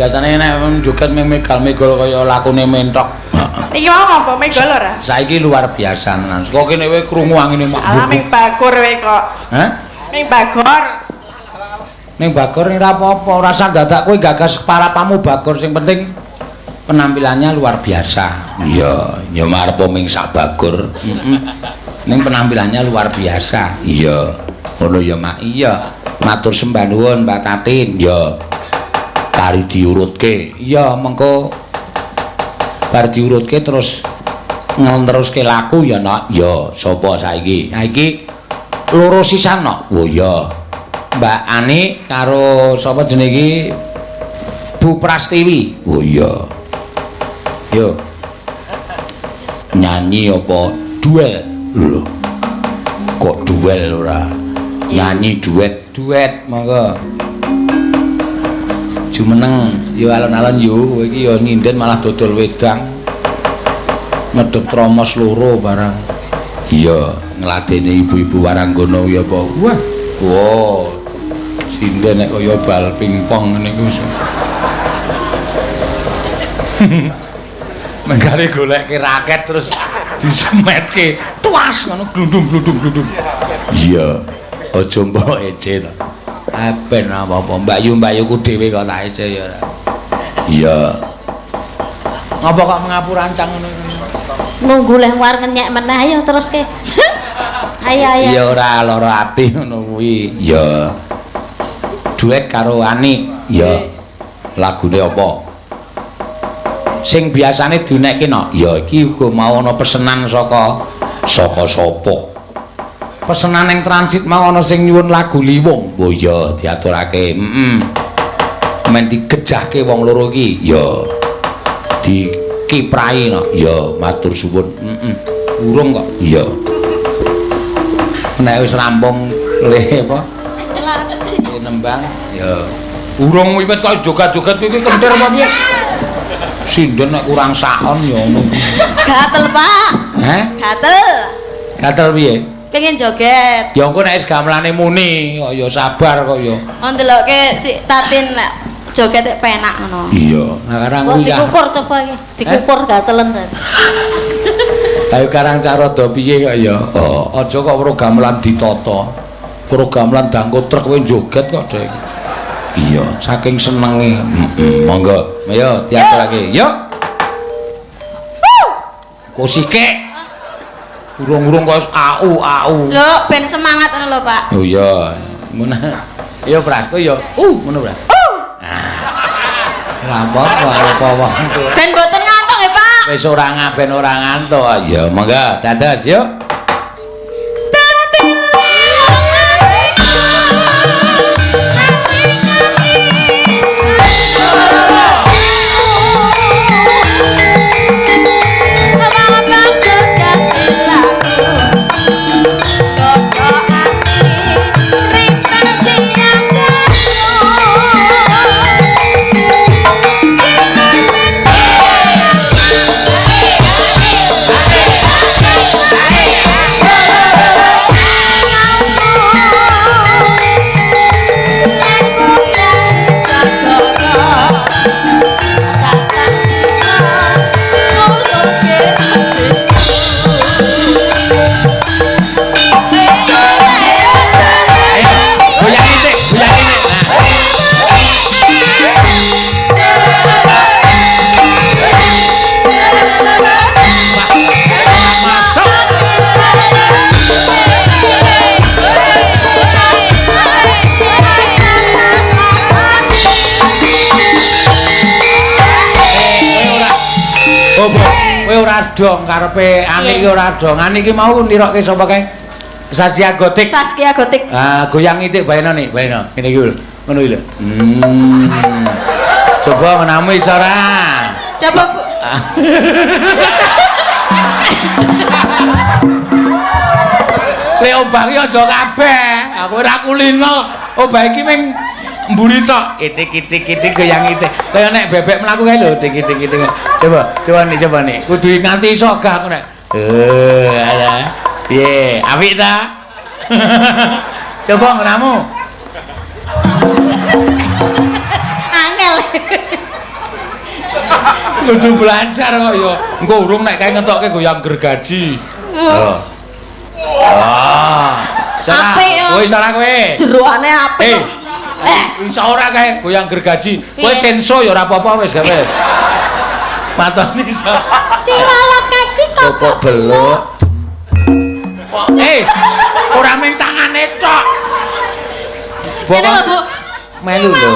biasane nek joget megal-megal kaya lakune mentok. Iki mau apa megal ora? Saiki luar biasa tenan. Kok kene kowe krungu angine mak. Alah ming bagor kowe kok. Hah? Ming bagor. Ning bagor ora apa-apa, ora usah dadak kowe gagas parapamu bagor sing penting penampilannya luar biasa. Iya, ya marep ming sak bagor. Ning penampilannya luar biasa. Iya. Ngono ya Mak. Iya. Matur sembah nuwun Mbak Tatin. Ya. Kari diurutke. Iya, mengko bar diurutke terus ngeteruske laku ya Nak. Ya, sapa saiki? Saiki loro sisan Nak. Oh ya. Mbak Ani karo sapa jenenge iki? Bu Prastiwi. Oh iya. Yo. Nyanyi apa duel? Lho. Kok duel ora? Nyanyi duet monggo. Jumeneng yo alon-alon yo kowe iki yo nginden malah dodol wedang. Medhep tromos loro barang. Iya, ngladeni ibu-ibu Waranggana ya apa? Wah. Wow. Sinden nek kaya bal pingpong ngene iku. Menggare goleke raket terus disemetke tuas ngono glundung. Iya, aja mbok ece to. Ben apa-apa mbayu-mbayuku dhewe kok tak ece ya. Iya. Ngapa kok ngapurancang ngono? Nunggu leh war ngenyek meneh ayo teruske. Ayo. Ya ora lara ati ngono kuwi. Ya. Duet karo Ani. Ya. Lagune apa? Sing biasane dinekke no. Ya iki uga mau ana pesenan saka sapa? Pesenan ning transit mau ana sing nyuwun lagu Liwung. Oh iya diaturake. Men digejahke wong loro iki. Ya. Dikiprahi no. Ya matur suwun. Urung kok. Ya. Nek wis rampung le apa? Nembang. Ya. Urung wiwit kok jogat-jogat iki kentir apa piye? Sinden nek kurang saon ya ngono. Gatel, Pak. Hah? Gatel. Gatel piye? Pengen joget. Ya engko nek wis gamelane muni kok ya sabar kok ya. Oh ndelokke si Tatin nek joget penak ngono. Iya, nah karang Kok kuwi. dikukur coba iki. Dikukur gatelen ta. Ayo karang cara do piye kok ya? Oh, aja kok weruh gamelan ditata. Weruh gamelan dangkut truk kowe joget kok dek. Iya, saking senenge. Monggo. Ayo diaturake. Yuk. Kosike. Urung-urung kok au. Lho, ben semangat ngono lho, Pak. Oh iya. Ngono. Ayo Pras, kok ya. Ngono Pras. Lah apa wong. Ben boten ngantuk ya, Pak. Wis ora ngaben ora ngantuk. Ya, monggo dados yuk. Kowe ora dong karepe Ani iki ora dong. Ani iki mau nirokke sapa kae? Saskia Gotik. Saskia Gotik. Ah, goyang itik baeno nih, baeno. Ngene iki lho. Ngono iki lho. Coba menamu iso ora? Coba, Bu. Le obah iki aja kabeh. Aku ora kulino. Obah iki ming mburi tok. Itik goyang itik. Kaya nek bebek mlaku kae lho, itik. Coba nih. Kudu nganti iso gak aku nek. Ala. Piye? Apik ta? Coba ngenamu. Angel. Kudu belajar kok ya. Engko urung nek kae ngetokke goyang gergaji. Heeh. Salah. Apik, ya. Kowe salah kowe. Jeroane apik. Iso ora kae goyang gergaji. Kowe senso ya ora apa-apa wis gawe. Matone iso. Ciwala kaji Kok belok. Ora mung tangane tok. Ini lho, Bu. Melu lho.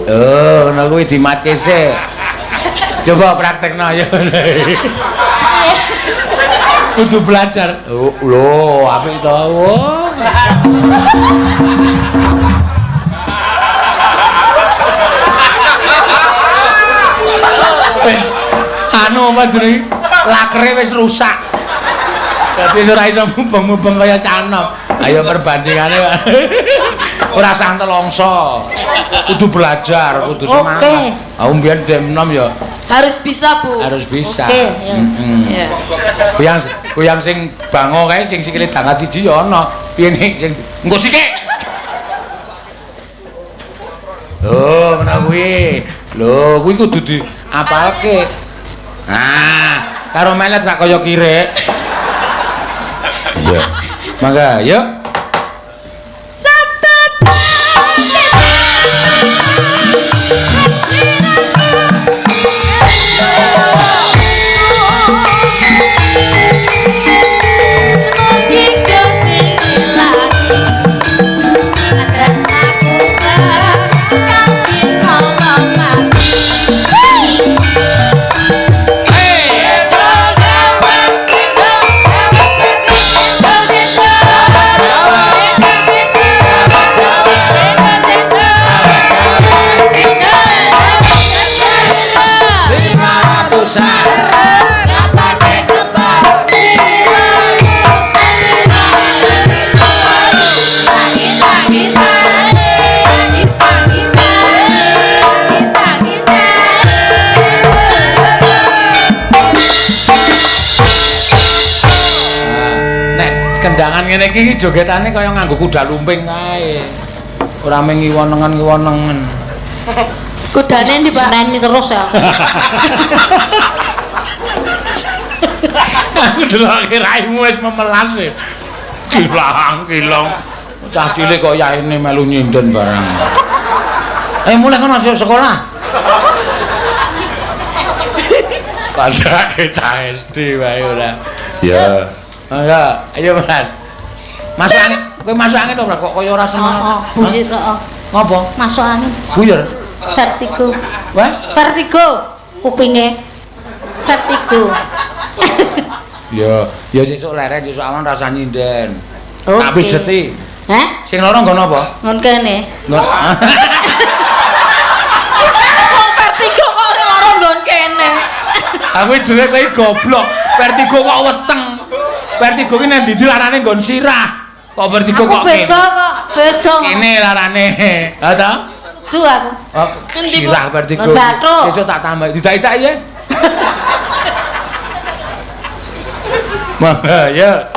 Ngono kuwi dimatke sik. Coba praktekno ya. Kudu belajar. Lho, apik to. Wis anu apa jenenge? Lakere wis rusak. Dadi ora iso mubeng-mubeng kaya canom. Ayo perbandingane ora sah telongso. Kudu belajar, kudu semangat. Oke. Aku mbiyen dem nom ya Harus bisa, Bu. harus bisa. Oke, ya. Goyang sing bango kae sing sikile dangkat siji ya ana. Piye nek sing engko sikik. Lho, ngono kuwi. Lho, kuwi kudu diapalke. Nah, karo melet gak kaya kirek. Iya. Mangga, yuk. Kendangan ngene iki jogetane kaya nganggo kuda lumping kae. Ora mung ngiwonengen-ngiwonengen. Kudane diparani terus ya. Aku delok raimu wis memelas e. Kilang. Cah cilik kok yaene melu nyinden barang. Mulai kono sekolah. Padake cah SD wae ora. Ya. Enggak, ayo Mas. Masuk angin, kowe masuk angin to, kok kaya ora seneng. Busit kok. Ngopo? Masuk angin. Buyur. Vertigo. Wah? Vertigo. Kupinge. Vertigo. Ya sesuk leren, sesuk awan rasa nyinden. Oke. Tak pijeti. Hah? Sing loro nggon apa? Ngon kene. Nggon. Vertigo kok ora loro nggon kene. Aku jelek kowe goblok. Vertigo kok weteng. Vertigo ki nek ndi larane nggon sirah. Kok vertigo kok kene? Beda kok, beda. Kene larane. Ha ta? Duh aku. Sirah vertigo. Bathuk. Sesuk tak tambah. Didak-idak ya. Mangga ya.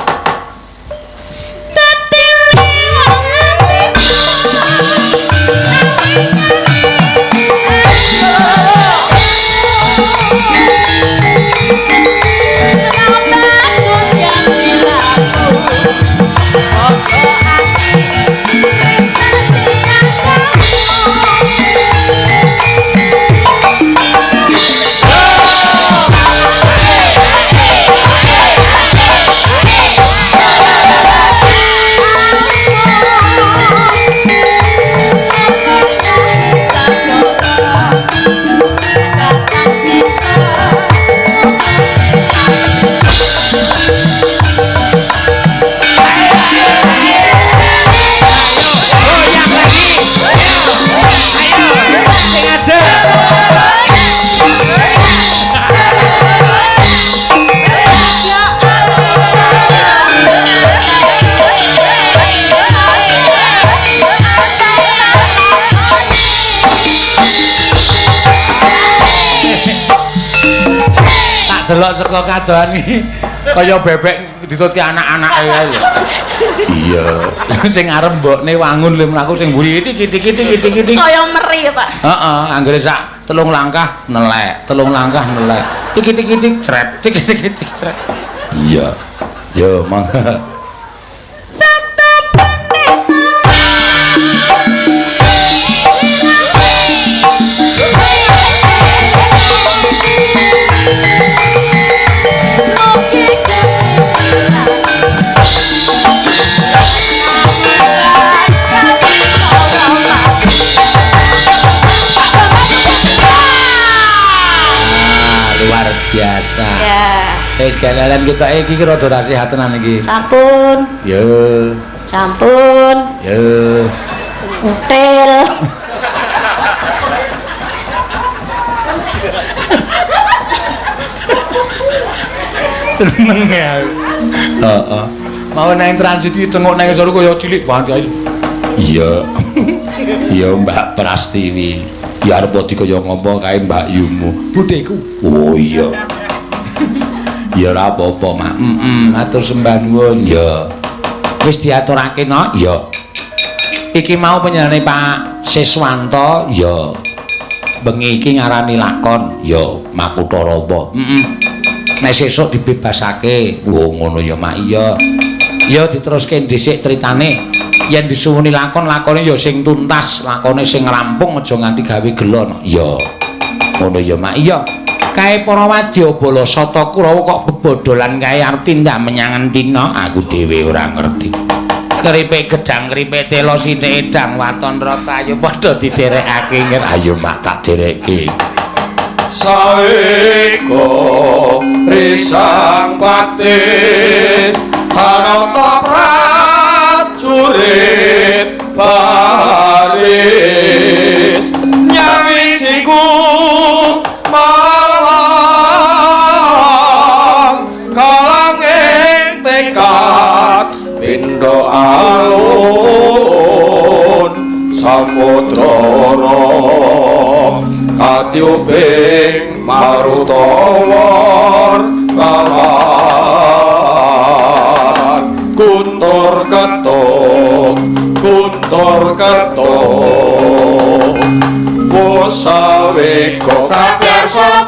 Delok saka kadohan iki kaya bebek ditutke anak-anake ae. Iya. Sing arep mbokne wangun lho mlaku sing mburi iki. Kaya meri ya, Pak. Heeh, anggere sak 3 langkah nelek, 3 langkah nelek. Tik cret, tik cret. Iya. Yo, mangga. Luar biasa. Ya. Wis galeran kita iki rada rasihat tenan iki. Sampun. Yo. Sampun. Yo. Util. Seneng ya. Heeh. Mau nang transit iki tengok nang sore kaya cilik banget. Iya. Iya Mbak Prastiwi. Ya arep dikaya ngomong kae Mbak Yumu. Budheku. Oh iya. Ya ora apa-apa, Mak. Matur sembah nuwun. Ya. Wis diaturake no? Ya. Iki mau penyanyi Pak Siswanto, ya. Bengi iki ngarani lakon, ya Makutha Rama. Nek sesuk dibebasake. Oh ngono ya, Mak. Iya. Ya diteruske dhisik critane. Yen disuwuni lakone ya sing tuntas, lakone sing rampung aja nganti gawe gelo. Ya. Ngono ya, Mak. Iya. Kae para wadyabala sata Kurawa kok bebodolan kae arti ndak menyang entina, aku dhewe ora ngerti. Keripik gedang, keripik telo sithik edang waton rata ayo padha diderekake ngir ayo Mak tak derekke. Saeko risang pati hanata prajurit baris nyawiciku malang kalang ing tekad pindha alun samudra katyubing marutawar kawan kuntur ketuk wasaweka kabyasa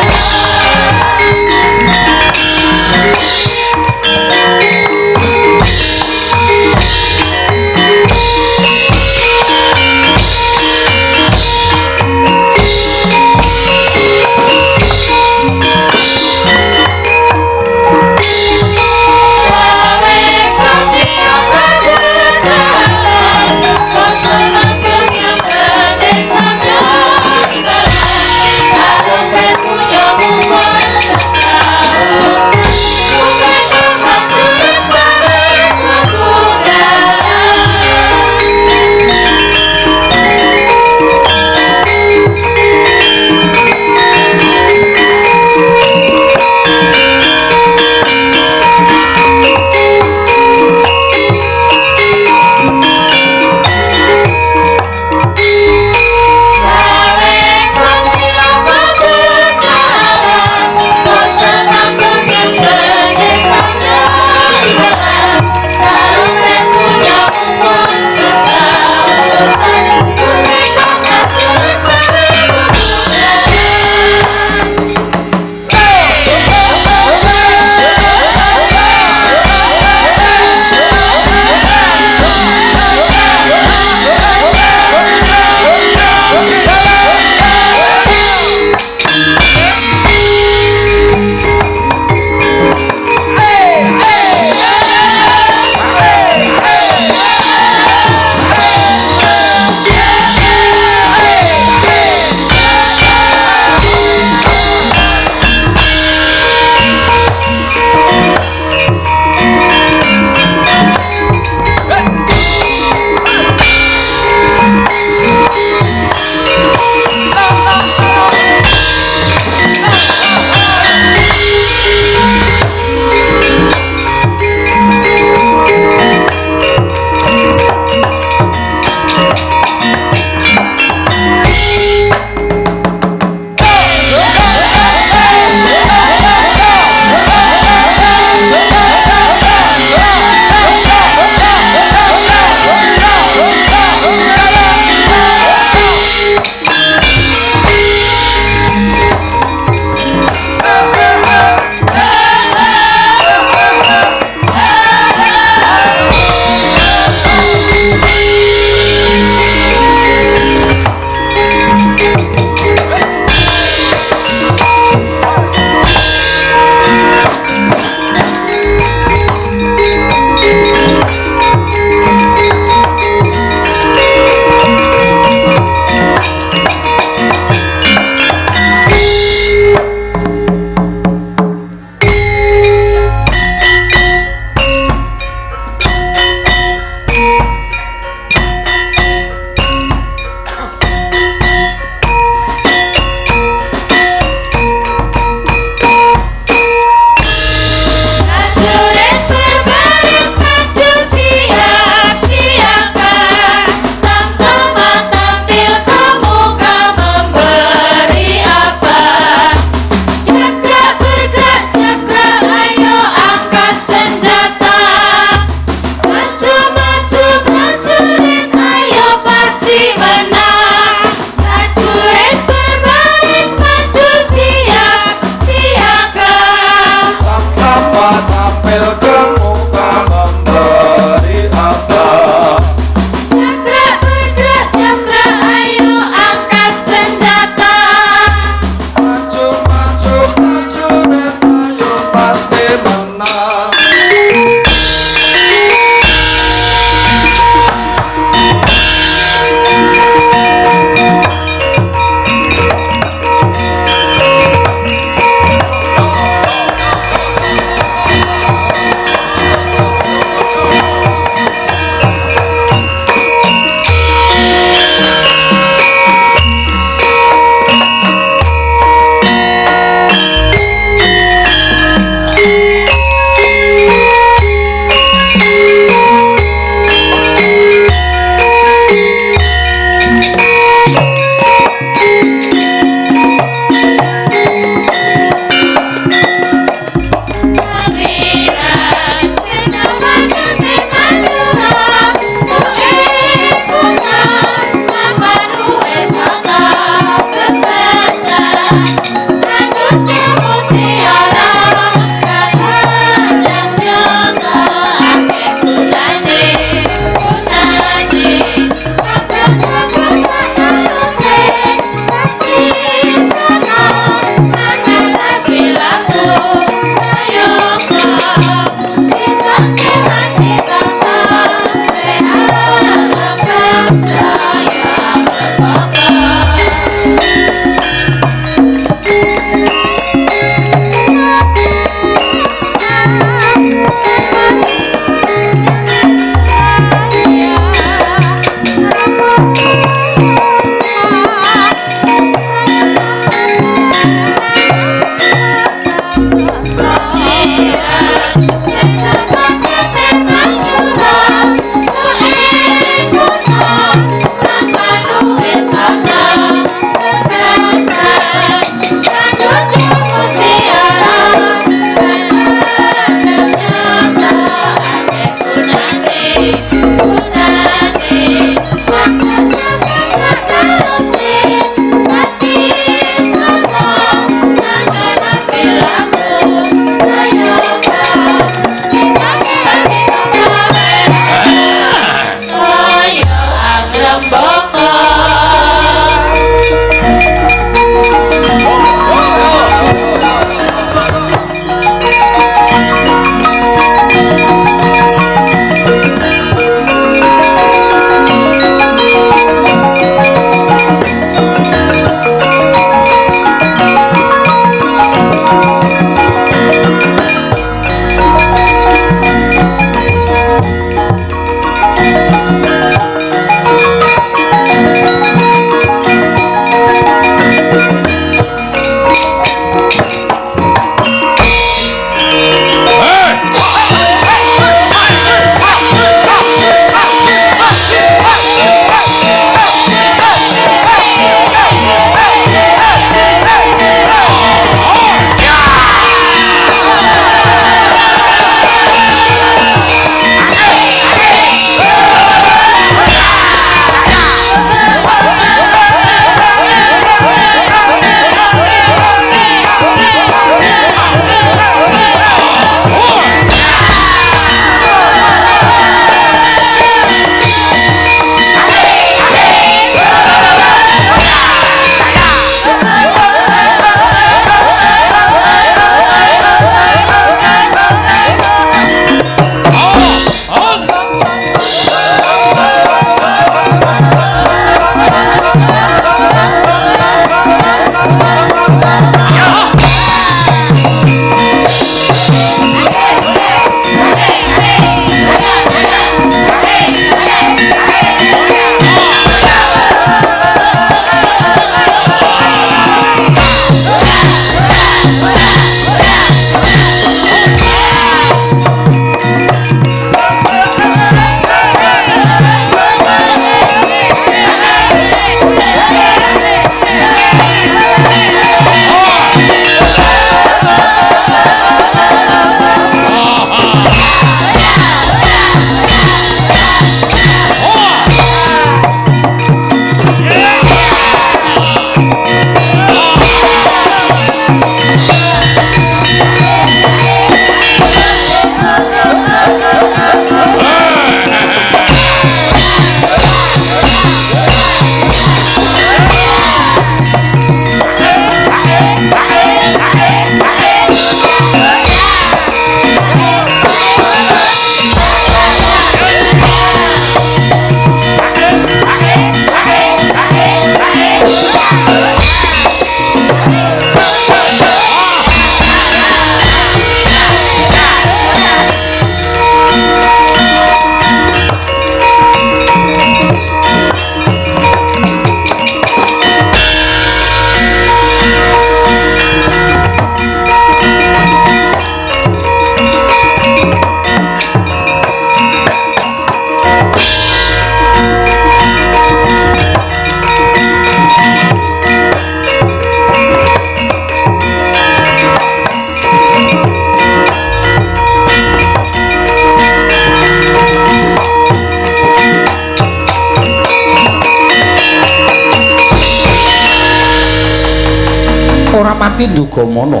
ora pati nduga mono.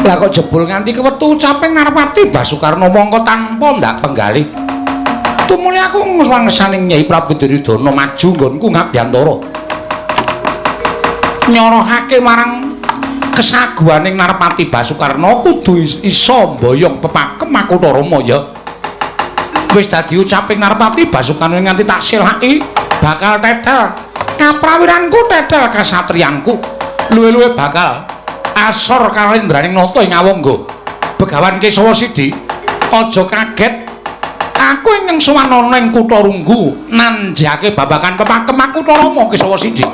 Lah kok jebul nganti kewetu caping Narpati Basukarna mongko tanpa ndak penggalih. Tumuli aku ngeswanesaning Nyai Prabu Duryudana maju nggonku ngabyantara. Nyorohake marang kesaguaning Narpati Basukarna kudu iso mboyong pepakem Makutha Rama ya. Wis dadi ucaping Narpati Basukarna nganti tak silaki bakal tetel kaprawiranku tetel kasatriyanku luwe-luwe bakal asor kalendraning nata ing Awangga. Begawan Kesawa Sidi aja kaget aku ingkang sowan ana ing Kutha Runggu nanjake babagan pepakem Makutha Rama Kesawa Sidi.